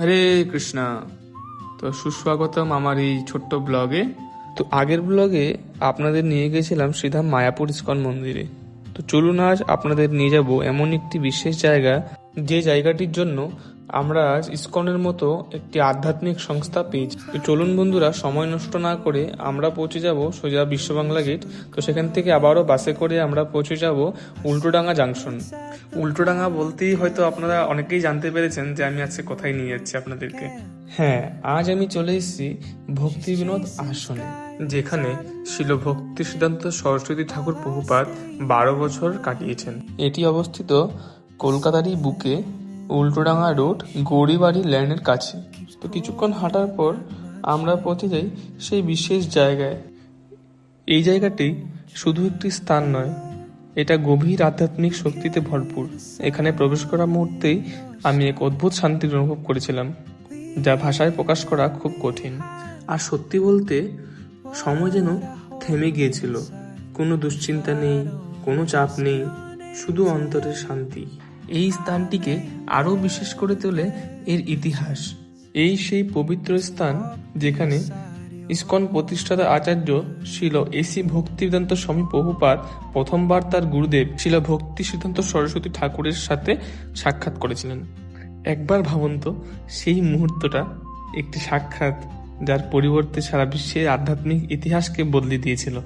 হরে কৃষ্ণা। তো সুস্বাগতম আমার এই ছোট্ট ব্লগে। তো আগের ব্লগে আপনাদের নিয়ে গেছিলাম শ্রীধাম মায়াপুর ইস্কন মন্দিরে। তো চলুন আজ আপনাদের নিয়ে যাব এমন একটি বিশেষ জায়গা, যে জায়গাটির জন্য আমরা আজ ইস্কনের মতো একটি আধ্যাত্মিক সংস্থা পেয়েছি। তো চলুন বন্ধুরা, সময় নষ্ট না করে আমরা পৌঁছে যাব সোজা বিশ্ব বাংলা গেট। তো সেখান থেকে আবারও বাসে করে আমরা পৌঁছে যাব উল্টোডাঙ্গা জাংশন। উল্টোডাঙ্গা বলতেই হয়তো আপনারা অনেকেই জানতে পেরেছেন যে আমি আজকে কোথায় নিয়ে যাচ্ছি আপনাদেরকে। হ্যাঁ, আজ আমি চলে এসেছি ভক্তি বিনোদ আসনে, যেখানে শিল ভক্তি সিদ্ধান্ত সরস্বতী ঠাকুর প্রভুপাদ 12 বছর কাটিয়েছেন। এটি অবস্থিত কলকাতারই বুকে, উল্টোডাঙ্গা রোড, গৌরীবাড়ি ল্যান্ডের কাছে। তো কিছুক্ষণ হাঁটার পর আমরা পৌঁছে যাই সেই বিশেষ জায়গায়। এই জায়গাটি শুধু একটি স্থান নয়, এটা গভীর আধ্যাত্মিক শক্তিতে ভরপুর। এখানে প্রবেশ করা মুহূর্তেই আমি এক অদ্ভুত শান্তির অনুভব করেছিলাম, যা ভাষায় প্রকাশ করা খুব কঠিন। আর সত্যি বলতে সময় যেন থেমে গিয়েছিল। কোনো দুশ্চিন্তা নেই, কোনো চাপ নেই, শুধু অন্তরের শান্তি। এই স্থানটিকে আরও বিশেষ করে তোলে এর ইতিহাস। এই সেই পবিত্র স্থান যেখানে ইস্কন প্রতিষ্ঠাতা আচার্য শিল এসি ভক্তিবেদান্ত স্বামী প্রভুপাদ প্রথমবার তার গুরুদেব শিল ভক্তি সিদ্ধান্ত সরস্বতী ঠাকুরের সাথে সাক্ষাৎ করেছিলেন। একবার ভাবুন তো, সেই মুহূর্তটা, একটি সাক্ষাৎ যার পরিবর্তে সারা বিশ্বের আধ্যাত্মিক ইতিহাসকে বদলে দিয়েছিল।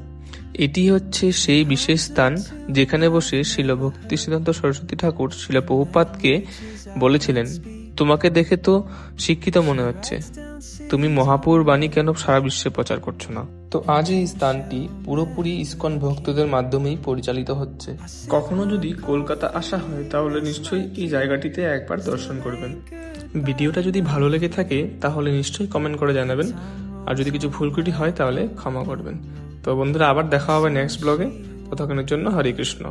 এটি হচ্ছে সেই বিশেষ স্থান যেখানে বসে শিল ভক্তি সিদ্ধান্ত সরস্বতী ঠাকুর শিল প্রভুপাদকে বলেছিলেন, তোমাকে দেখে তো শিক্ষিত মনে হচ্ছে, তুমি মহাপুর বাণী কেন সারা বিশ্বে প্রচার করছো না? তো আজ এই স্থানটি পুরোপুরি ইস্কন ভক্তদের মাধ্যমেই পরিচালিত হচ্ছে। কখনো যদি কলকাতা আসা হয় তাহলে নিশ্চয়ই এই জায়গাটিতে একবার দর্শন করবেন। ভিডিওটা যদি ভালো লেগে থাকে তাহলে নিশ্চয়ই কমেন্ট করে জানাবেন, আর যদি কিছু ভুল ত্রুটি হয় তাহলে ক্ষমা করবেন। তো বন্ধুরা, আবার দেখা হবে নেক্সট ব্লগে। ততক্ষণের জন্য হরে কৃষ্ণ।